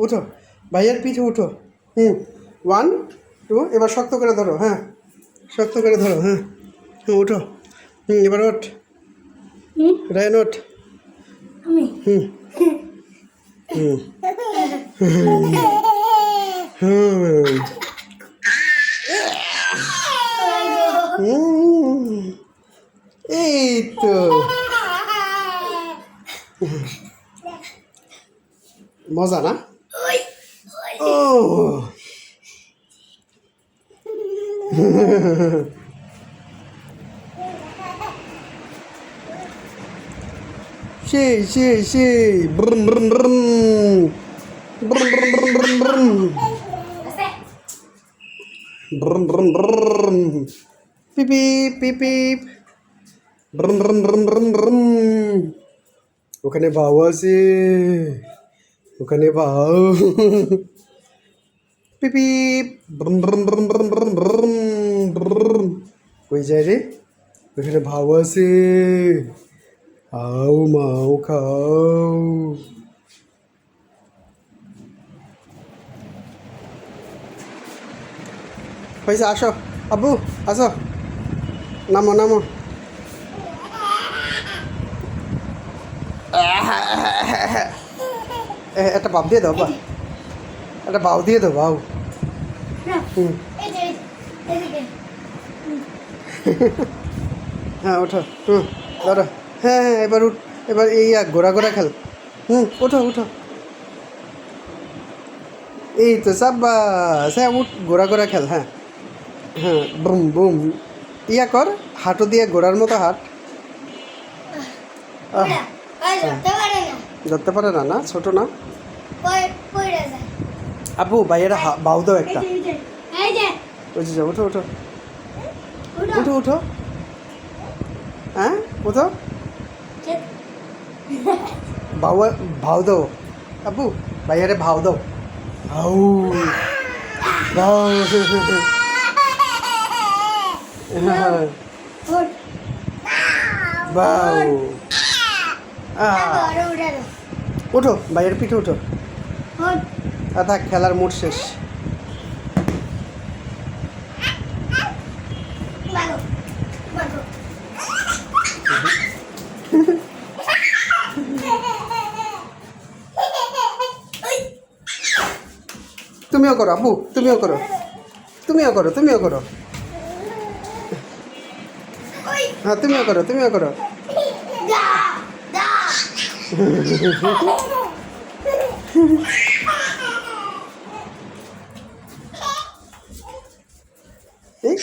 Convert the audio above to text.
উঠো, ভাইয়ের পিঠে উঠো। 1 2, এবার শক্ত করে ধরো। হ্যাঁ, শক্ত করে ধরো। হ্যাঁ হ্যাঁ, উঠো। এবার ওঠ, রায়ন ওঠ। হুম হুম এই তো মজা না? ও সেই ব্রুম ব্রুম ব্রুম ব্রুম ব্রুম ব্রুম ব্রুম ব্রুম ব্রুম ব্রুম ব্রুম পিপি পিপি ব্রুম ব্রুম ব্রুম ব্রুম ব্রুম। ওখানে বাউ আছে, ওখানে বাউ। পিপি ব্রুম ব্রুম ব্রুম ব্রুম ব্রুম ব্রুম ব্রুম। কই যায় রে? ওখানে ভাউ আছে। আও মাও খাও। হয়েছে, আসো আব্বু, আসো, নামো নামো। একটা বাপ দিয়ে দাও, বা একটা বাউ দিয়ে দাও, বাউ। হ্যাঁ ওঠো, ধরো। হ্যাঁ হ্যাঁ, এবার উঠ, এবার এই ঘোরা ঘোরা খেল। ওঠো ওঠো। এই তো সাব্বাস, হ্যাঁ উঠ, ঘোরা ঘোরা খেল। হ্যাঁ হ্যাঁ, বুম বুম। কর, হাঁটু দিয়ে ঘোড়ার মতো হাঁট। ধরতে পারে না, না ছোট না। আপু ভাইয়েরা বাউ দাও একটা। বুঝে যাও, উঠো উঠো উঠো উঠো। হ্যাঁ উঠো, ভাউ ভাউ দাও আপু, ভাইয়ারে ভাউ দাও। ভাউ ভাউ। বাউ। উঠো, ভাইয়ের পিঠে উঠো। থাক, খেলার মুড শেষ। তুমিও করো আপু, তুমিও করো, তুমিও করো, তুমিও করো। হ্যাঁ তুমিও করো, তুমিও করো। এই